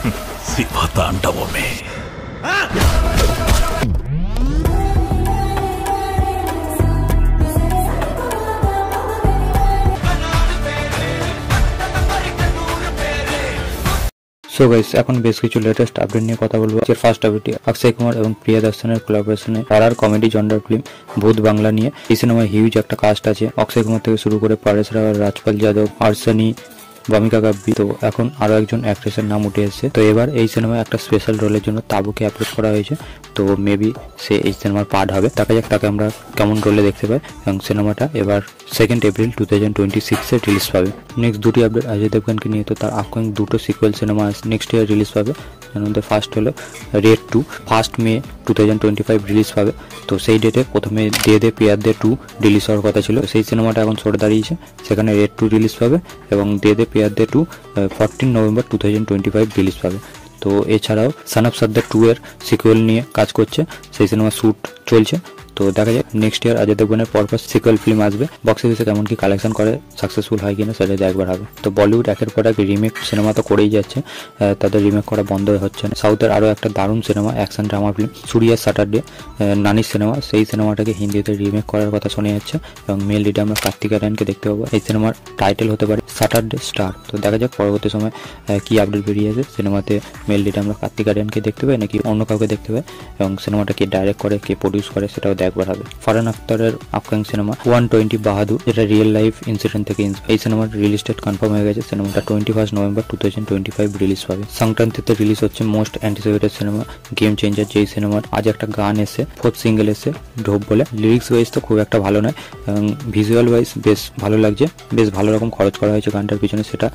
शिवा तांडवों में। So guys, এখন বেশ কিছু লেটেস্ট আপডেট নিয়ে কথা বলবো। ফার্স্ট আপডেটটি অক্ষয় কুমার এবং প্রিয়া দাসনের কোলাবোরেশনে হরর কমেডি জনরার ফিল্ম ভূত বাংলা নিয়ে। এই সিনেমায় হিউজ একটা কাস্ট আছে, অক্ষয় কুমার থেকে শুরু করে পরেশ রাওয়াল, রাজপাল যাদব, আরসানি, ভূমিকা গাব্বি। তো এখন আরো একজন অ্যাক্ট্রেসের নাম উঠে এসেছে। তো এবার এই সিনেমায় একটা স্পেশাল রোলের জন্য তাবুকে অ্যাপ্রোচ করা হয়েছে। তো মেবি সে এই সিনেমার পার্ট হবে। দেখা যাক তাকে আমরা কেমন রোলে দেখতে পাই। এবং সিনেমাটা এবার 2 এপ্রিল 2026 রিলিজ পাবে। নেক্সট দুটি আপডেট অজয় দেবগনকে নিয়ে। তো তার আপকামিং দুটো sequel cinema next year release পাবে। তার মধ্যে ফার্স্ট হলো রেড 2, 1 মে 2025 রিলিজ পাবে। তো সেই ডেটে প্রথমে দে দে প্যার দে 2 রিলিজ হওয়ার কথা ছিল, সেই সিনেমাটা এখন সরে দাঁড়িয়েছে। সেখানে রেড 2 রিলিজ পাবে এবং দে দে প্যার দে 2 14 নভেম্বর 2025 রিলিজ পাবে। তো এছাড়াও সন অফ সর্দার 2 এর সিকুয়েল নিয়ে কাজ করছে, সেই সিনেমা শ্যুট চলছে। তো দেখা যাক নেক্সট ইয়ার অজয় দেবগনের পরপর সিকুয়েল ফিল্ম আসবে, বক্স অফিসে কেমন কি কালেকশন করে, সাকসেসফুল হয় কিনা সেটা একবার হবে। তো বলিউড একের পর এক রিমেক সিনেমা তো করেই যাচ্ছে, তাদের রিমেক করা বন্ধ হচ্ছে না। সাউথের আরও একটা দারুণ সিনেমা action drama film Suriya Saturday, নানির সিনেমা, সেই সিনেমাটাকে হিন্দিতে রিমেক করার কথা শোনা যাচ্ছে এবং মেল লিডে আমরা কার্তিক আরিয়ানকে দেখতে পাবো। এই সিনেমার টাইটেল হতে পারে স্যাটারডে স্টার। তো দেখা যাক পরবর্তী সময় কি আপডেট বেরিয়ে আসে। সিনেমাতে মেল লিডে আমরা কার্তিক আরিয়ানকে দেখতে পাই নাকি অন্য কাউকে দেখতে পাই, এবং সিনেমাটা কে ডাইরেক্ট করে, কে প্রডিউস করে সেটাও দেখবার হবে। ফারহান আখতারের আপকামিং সিনেমা 120 বাহাদুর, যেটা রিয়েল লাইফ ইনসিডেন্ট থেকে এই সিনেমার রিলিজ ডেট কনফার্ম হয়ে গেছে। সিনেমাটা 21 নভেম্বর 2025 রিলিজ পাবে। সংক্রান্তিতে রিলিজ হচ্ছে most anticipated cinema game changer, যেই সিনেমার আজ একটা গান এসে 4th সিঙ্গেল এসে ঢোপ বলে। লিরিক্স ওয়াইজ তো খুব একটা ভালো নয় এবং ভিজুয়াল ওয়াইজ বেশ ভালো লাগছে, বেশ ভালো রকম খরচ করা হয়েছে গানটার পিছনে, সেটা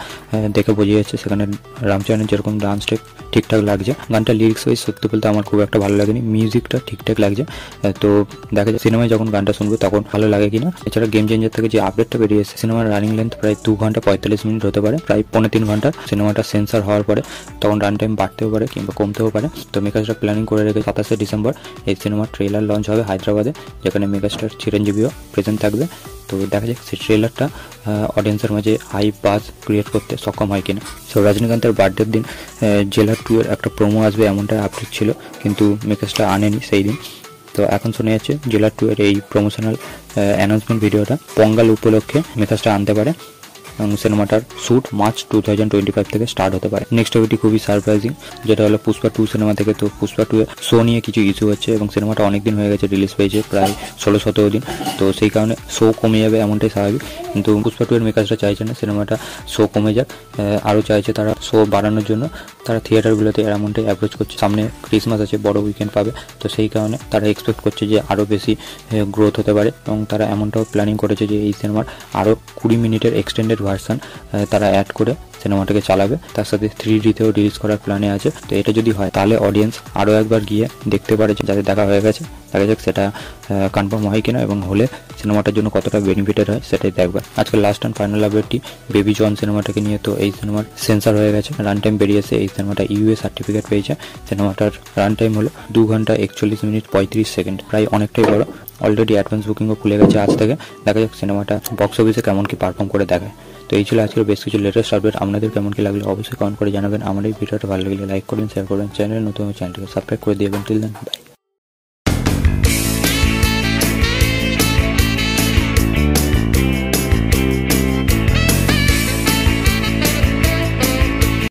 দেখে বোঝা যাচ্ছে। সেখানে রামচরণের যেরকম ডান্স স্টেপ ঠিকঠাক লাগছে। গানটা লিরিক্স ওয়াইজ সত্যি বলতে আমার খুব একটা ভালো লাগেনি, মিউজিকটা ঠিকঠাক লাগছে। তো দেখা যায় সিনেমায় যখন গানটা শুনবো তখন ভালো লাগে কিনা। এছাড়া গেম চেঞ্জার থেকে যে আপডেটটা বেরিয়েছে, সিনেমার রানিং লেন্থ প্রায় 2 ঘন্টা 45 মিনিট হতে পারে, প্রায় 3.25 ঘন্টা। সিনেমাটা সেন্সার হওয়ার পরে তখন রান টাইম বাড়তেও পারে কিংবা কমতেও পারে। তো মেকার্সরা প্ল্যানিং করে রেখে 27 ডিসেম্বর এই সিনেমার ট্রেলার লঞ্চ হবে হায়দ্রাবাদে, যেখানে মেগাস্টার চিরঞ্জীবীও প্রেজেন্ট থাকবে। তো দেখা যাক সেই ট্রেলারটা অডিয়েন্সের মাঝে হাই বাজ ক্রিয়েট করতে সক্ষম হয় কিনা। সো রজনীকান্তের বার্থডের দিন জেলার 2 এর একটা প্রোমো আসবে এমনটাই আপডেট ছিল, কিন্তু মেকার্সটা আনেনি সেই দিন। তো এখন শোনা যাচ্ছে জেলার 2 এর এই প্রমোশনাল অ্যানাউন্সমেন্ট ভিডিওটা পঙ্গাল উপলক্ষে মেকার্সটা আনতে পারে এবং সিনেমাটার শ্যুট মার্চ 2025 থেকে স্টার্ট হতে পারে। নেক্সট ভিডিওটি খুবই সারপ্রাইজিং, যেটা হলো পুষ্পা 2 সিনেমা থেকে। তো পুষ্পা 2 এর শো নিয়ে কিছু ইস্যু হচ্ছে এবং সিনেমাটা অনেকদিন হয়ে গেছে রিলিজ পেয়েছে, প্রায় 16-17 দিন। তো সেই কারণে শো কমে যাবে এমনটাই স্বাভাবিক, কিন্তু পুষ্পা 2 এর মেকার্সরা চাইছে না সিনেমাটা শো কমে যাক, আরও চাইছে তারা শো বাড়ানোর জন্য। তারা থিয়েটারগুলোতে এমনটাই অ্যাপ্রোচ করছে। সামনে ক্রিসমাস আছে, বড় উইকেন্ড পাবে, তো সেই কারণে তারা এক্সপেক্ট করছে যে আরও বেশি গ্রোথ হতে পারে এবং তারা এমনটাও প্ল্যানিং করেছে যে এই সিনেমার আরও 20 মিনিটের এক্সটেন্ডেড ভার্সন তারা অ্যাড করে সিনেমাটাকে চালাবে, তার সাথে 3Dতেও রিলিজ করার প্ল্যানে আছে। তো এটা যদি হয় তাহলে অডিয়েন্স আরও একবার গিয়ে দেখতে পারে, যাদের দেখা হয়ে গেছে। দেখা যাক সেটা কনফার্ম হয় কিনা এবং হলে সিনেমাটার জন্য কতটা বেনিফিটেড হয় সেটাই দেখবে। আজকে লাস্ট অ্যান্ড ফাইনাল আপডেটটি বেবি জন সিনেমাটাকে নিয়ে। তো এই সিনেমার সেন্সার হয়ে গেছে, রান টাইম বেরিয়েছে, এই সিনেমাটা ইউএ সার্টিফিকেট পেয়েছে। সিনেমাটার রান টাইম হলো 2 ঘন্টা 41 মিনিট 35 সেকেন্ড, প্রায় অনেকটাই বড়। অলরেডি অ্যাডভান্স বুকিংও খুলে গেছে আজ থেকে। দেখা যাক সিনেমাটা বক্স অফিসে কেমন কি পারফর্ম করে দেখায়। তো এই ছিল আজকের বেশ কিছু লেটেস্ট আপডেট। আপনাদের কেমন কি লাগলো অবশ্যই কমেন্ট করে জানাবেন। আমার এই ভিডিওটা ভালো লাগলে লাইক করবেন, শেয়ার করবেন, চ্যানেল নতুন চ্যানেলটিকে সাবস্ক্রাইব করে দিয়ে দেবেন। Till then by.